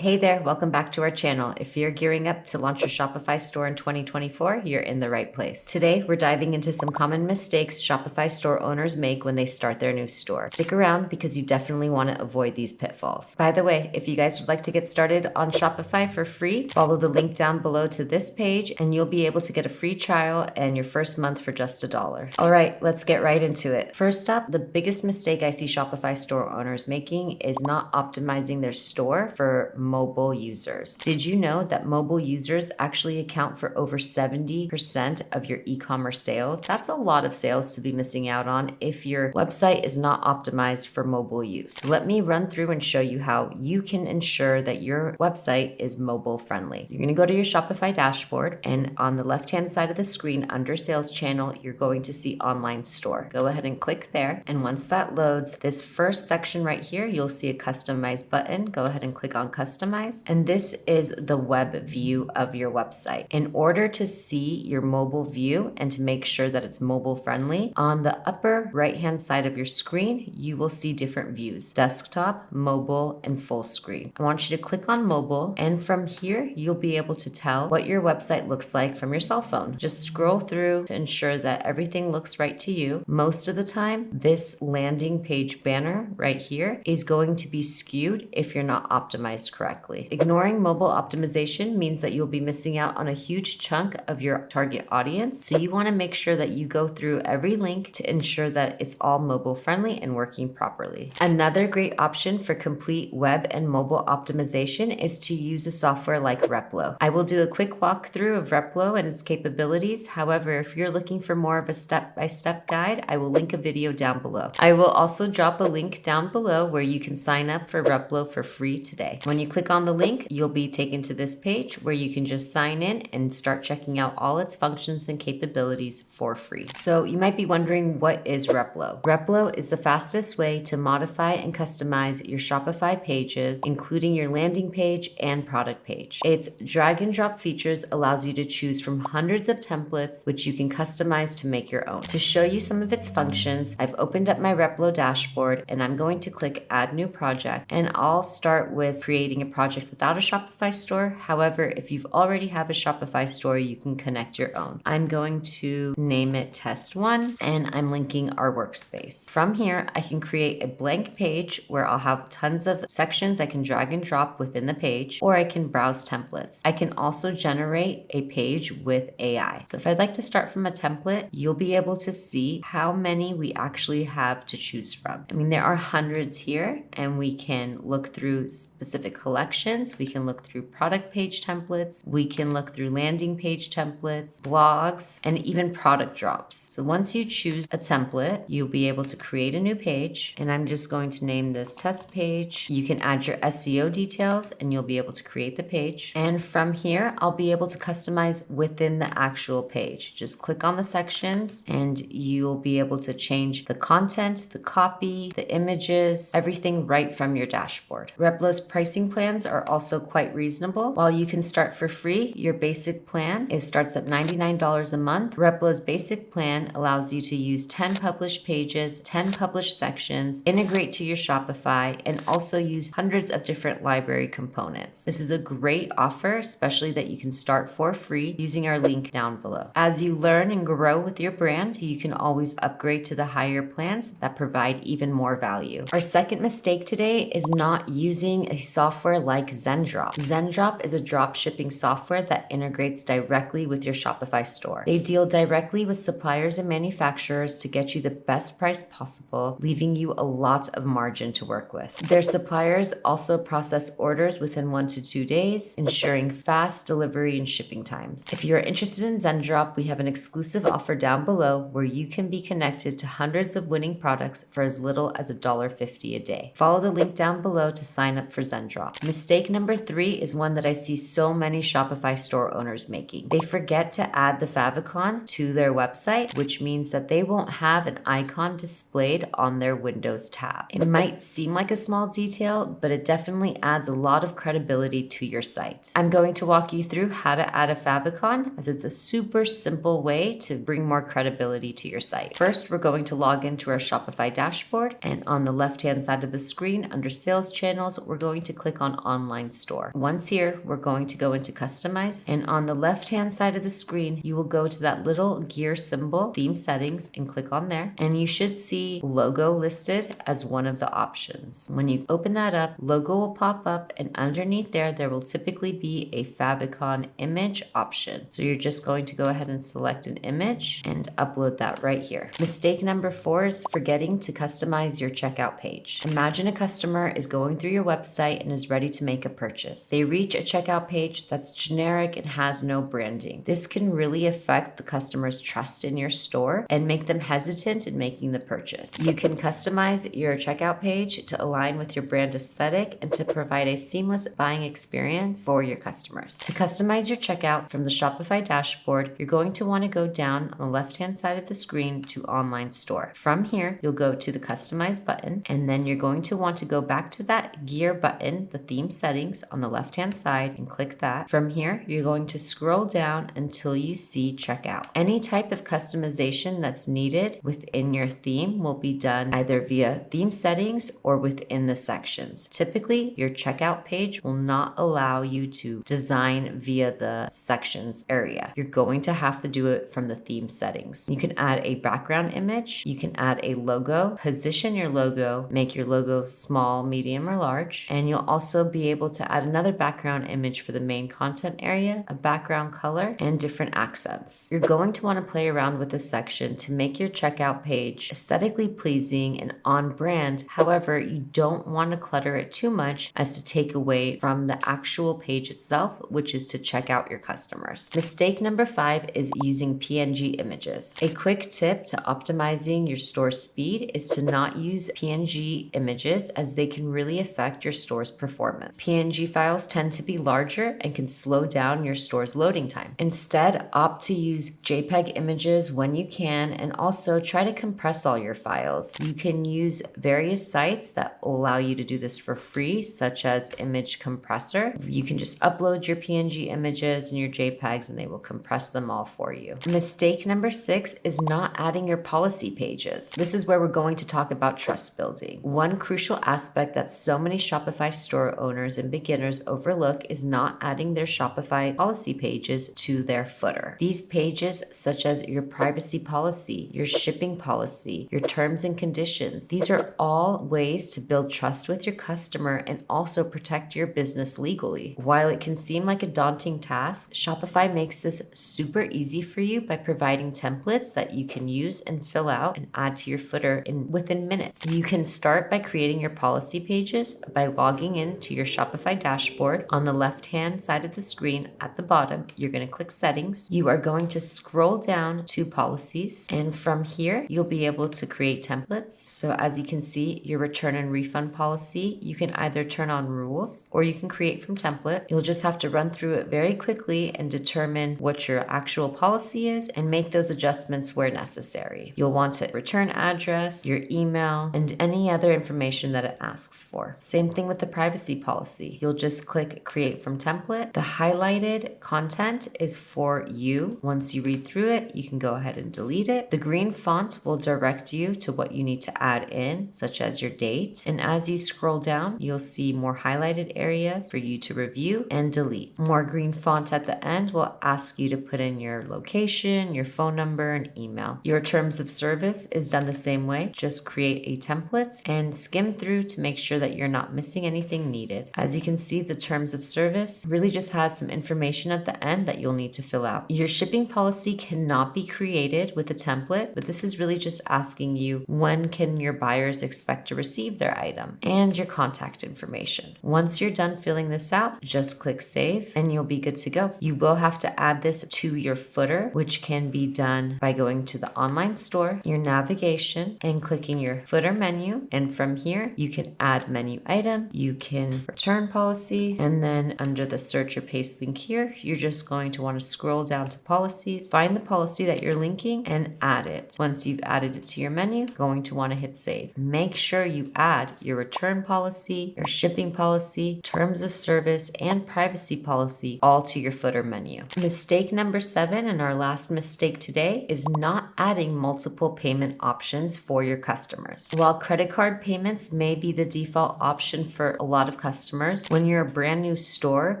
Hey there, welcome back to our channel. If you're gearing up to launch your Shopify store in 2024, you're in the right place. Today, we're diving into some common mistakes Shopify store owners make when they start their new store. Stick around because you definitely want to avoid these pitfalls. By the way, if you guys would like to get started on Shopify for free, follow the link down below to this page and you'll be able to get a free trial and your first month for just $1. All right, let's get right into it. First up, the biggest mistake I see Shopify store owners making is not optimizing their store for mobile users. Did you know that mobile users actually account for over 70% of your e-commerce sales? That's a lot of sales to be missing out on if your website is not optimized for mobile use. So let me run through and show you how you can ensure that your website is mobile friendly. You're going to go to your Shopify dashboard, and on the left-hand side of the screen under sales channel, you're going to see online store. Go ahead and click there. And once that loads, this first section right here, you'll see a customize button. Go ahead and click on customize. And this is the web view of your website. In order to see your mobile view and to make sure that it's mobile friendly, on the upper right-hand side of your screen, you will see different views: desktop, mobile, and full screen. I want you to click on mobile, and from here, you'll be able to tell what your website looks like from your cell phone. Just scroll through to ensure that everything looks right to you. Most of the time, this landing page banner right here is going to be skewed if you're not optimized correctly. Ignoring mobile optimization means that you'll be missing out on a huge chunk of your target audience. So you want to make sure that you go through every link to ensure that it's all mobile friendly and working properly. Another great option for complete web and mobile optimization is to use a software like Replo. I will do a quick walkthrough of Replo and its capabilities. However, if you're looking for more of a step-by-step guide, I will link a video down below. I will also drop a link down below where you can sign up for Replo for free today. When you click on the link, you'll be taken to this page where you can just sign in and start checking out all its functions and capabilities for free. So you might be wondering, what is Replo? Replo is the fastest way to modify and customize your Shopify pages, including your landing page and product page. Its drag and drop features allows you to choose from hundreds of templates, which you can customize to make your own. To show you some of its functions, I've opened up my Replo dashboard and I'm going to click add new project, and I'll start with creating a project without a Shopify store. However, if you've already have a Shopify store, you can connect your own. I'm going to name it test 1 and I'm linking our workspace. From here, I can create a blank page where I'll have tons of sections I can drag and drop within the page, or I can browse templates. I can also generate a page with AI. So if I'd like to start from a template, you'll be able to see how many we actually have to choose from. I mean, there are hundreds here, and we can look through specific collections. We can look through product page templates. We can look through landing page templates, blogs, and even product drops. So once you choose a template, you'll be able to create a new page, and I'm just going to name this test page. You can add your SEO details and you'll be able to create the page. And from here, I'll be able to customize within the actual page. Just click on the sections and you'll be able to change the content, the copy, the images, everything right from your dashboard. Replo's pricing plans are also quite reasonable. While you can start for free, your basic plan starts at $99 a month. Replo's basic plan allows you to use 10 published pages, 10 published sections, integrate to your Shopify, and also use hundreds of different library components. This is a great offer, especially that you can start for free using our link down below. As you learn and grow with your brand, you can always upgrade to the higher plans that provide even more value. Our second mistake today is not using a software like Zendrop. Zendrop is a drop shipping software that integrates directly with your Shopify store. They deal directly with suppliers and manufacturers to get you the best price possible, leaving you a lot of margin to work with. Their suppliers also process orders within 1 to 2 days, ensuring fast delivery and shipping times. If you're interested in Zendrop, we have an exclusive offer down below where you can be connected to hundreds of winning products for as little as $1.50 a day. Follow the link down below to sign up for Zendrop. Mistake number 3 is one that I see so many Shopify store owners making. They forget to add the favicon to their website, which means that they won't have an icon displayed on their Windows tab. It might seem like a small detail, but it definitely adds a lot of credibility to your site. I'm going to walk you through how to add a favicon, as it's a super simple way to bring more credibility to your site. First, we're going to log into our Shopify dashboard, and on the left-hand side of the screen under sales channels, we're going to click on on online store. Once here, we're going to go into customize, and on the left-hand side of the screen, you will go to that little gear symbol, theme settings, and click on there. And you should see logo listed as one of the options. When you open that up, logo will pop up, and underneath there will typically be a favicon image option. So you're just going to go ahead and select an image and upload that right here. Mistake number 4 is forgetting to customize your checkout page. Imagine a customer is going through your website and is ready to make a purchase. They reach a checkout page that's generic and has no branding. This can really affect the customer's trust in your store and make them hesitant in making the purchase. You can customize your checkout page to align with your brand aesthetic and to provide a seamless buying experience for your customers. To customize your checkout from the Shopify dashboard, you're going to want to go down on the left-hand side of the screen to Online Store. From here, you'll go to the Customize button, and then you're going to want to go back to that gear button, the theme settings on the left-hand side, and click that. From here, you're going to scroll down until you see Checkout. Any type of customization that's needed within your theme will be done either via theme settings or within the sections. Typically, your checkout page will not allow you to design via the sections area. You're going to have to do it from the theme settings. You can add a background image, you can add a logo, position your logo, make your logo small, medium, or large, and you'll also be able to add another background image for the main content area, a background color, and different accents. You're going to want to play around with this section to make your checkout page aesthetically pleasing and on brand. However, you don't want to clutter it too much as to take away from the actual page itself, which is to check out your customers. Mistake number 5 is using PNG images. A quick tip to optimizing your store speed is to not use PNG images, as they can really affect your store's performance. PNG files tend to be larger and can slow down your store's loading time. Instead, opt to use JPEG images when you can, and also try to compress all your files. You can use various sites that will allow you to do this for free, such as Image Compressor. You can just upload your PNG images and your JPEGs, and they will compress them all for you. Mistake number 6 is not adding your policy pages. This is where we're going to talk about trust building. One crucial aspect that so many Shopify store owners and beginners overlook is not adding their Shopify policy pages to their footer. These pages, such as your privacy policy, your shipping policy, your terms and conditions, these are all ways to build trust with your customer and also protect your business legally. While it can seem like a daunting task, Shopify makes this super easy for you by providing templates that you can use and fill out and add to your footer within minutes. You can start by creating your policy pages by logging into your Shopify dashboard. On the left-hand side of the screen at the bottom, you're going to click Settings. You are going to scroll down to Policies, and from here, you'll be able to create templates. So as you can see, your return and refund policy, you can either turn on rules or you can create from template. You'll just have to run through it very quickly and determine what your actual policy is and make those adjustments where necessary. You'll want to return address, your email, and any other information that it asks for. Same thing with the privacy policy. You'll just click Create from Template. The highlighted content is for you. Once you read through it, you can go ahead and delete it. The green font will direct you to what you need to add in, such as your date. And as you scroll down, you'll see more highlighted areas for you to review and delete. More green font at the end will ask you to put in your location, your phone number, and email. Your terms of service is done the same way. Just create a template and skim through to make sure that you're not missing anything needed. As you can see, the terms of service really just has some information at the end that you'll need to fill out. Your shipping policy cannot be created with a template, but this is really just asking you when can your buyers expect to receive their item and your contact information. Once you're done filling this out, just click Save and you'll be good to go. You will have to add this to your footer, which can be done by going to the online store, your navigation, and clicking your footer menu. And from here, you can add menu item, you can return policy, and then under the search or paste link here, you're just going to want to scroll down to policies, find the policy that you're linking, and add it. Once you've added it to your menu, going to want to hit save. Make sure you add your return policy, your shipping policy, terms of service, and privacy policy all to your footer menu. Mistake number 7, and our last mistake today, is not adding multiple payment options for your customers. While credit card payments may be the default option for a lot of customers. When you're a brand new store,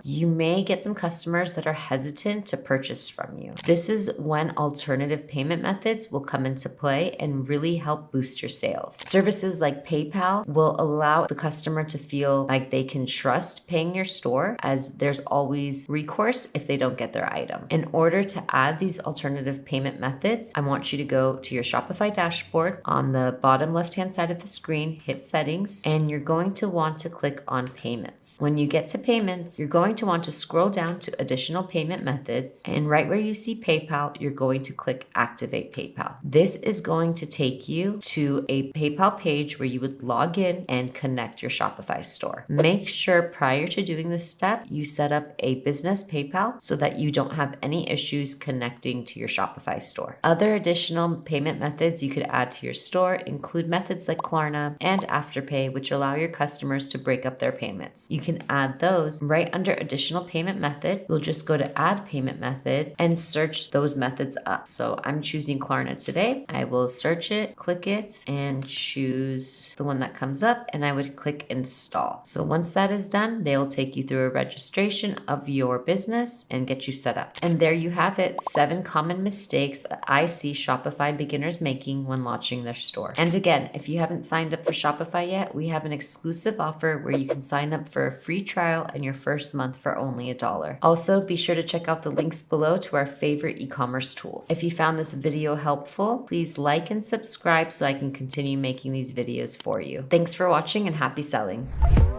you may get some customers that are hesitant to purchase from you. This is when alternative payment methods will come into play and really help boost your sales. Services like PayPal will allow the customer to feel like they can trust paying your store, as there's always recourse if they don't get their item. In order to add these alternative payment methods, I want you to go to your Shopify dashboard. On the bottom left-hand side of the screen, hit settings, and you're going to want to click on payments. When you get to payments, you're going to want to scroll down to additional payment methods, and right where you see PayPal, you're going to click activate PayPal. This is going to take you to a PayPal page where you would log in and connect your Shopify store. Make sure prior to doing this step, you set up a business PayPal so that you don't have any issues connecting to your Shopify store. Other additional payment methods you could add to your store include methods like Klarna and Afterpay, which allow your customers to break up their payments. You can add those right under additional payment method. You'll just go to add payment method and search those methods up. So I'm choosing Klarna today. I will search it, click it, and choose the one that comes up, and I would click install. So once that is done, they'll take you through a registration of your business and get you set up. And there you have it, 7 common mistakes that I see Shopify beginners making when launching their store. And again, if you haven't signed up for Shopify yet, we have an exclusive offer where you can sign up for a free trial and your first month for only $1. Also, be sure to check out the links below to our favorite e-commerce tools. If you found this video helpful, please like and subscribe so I can continue making these videos for you. Thanks for watching and happy selling.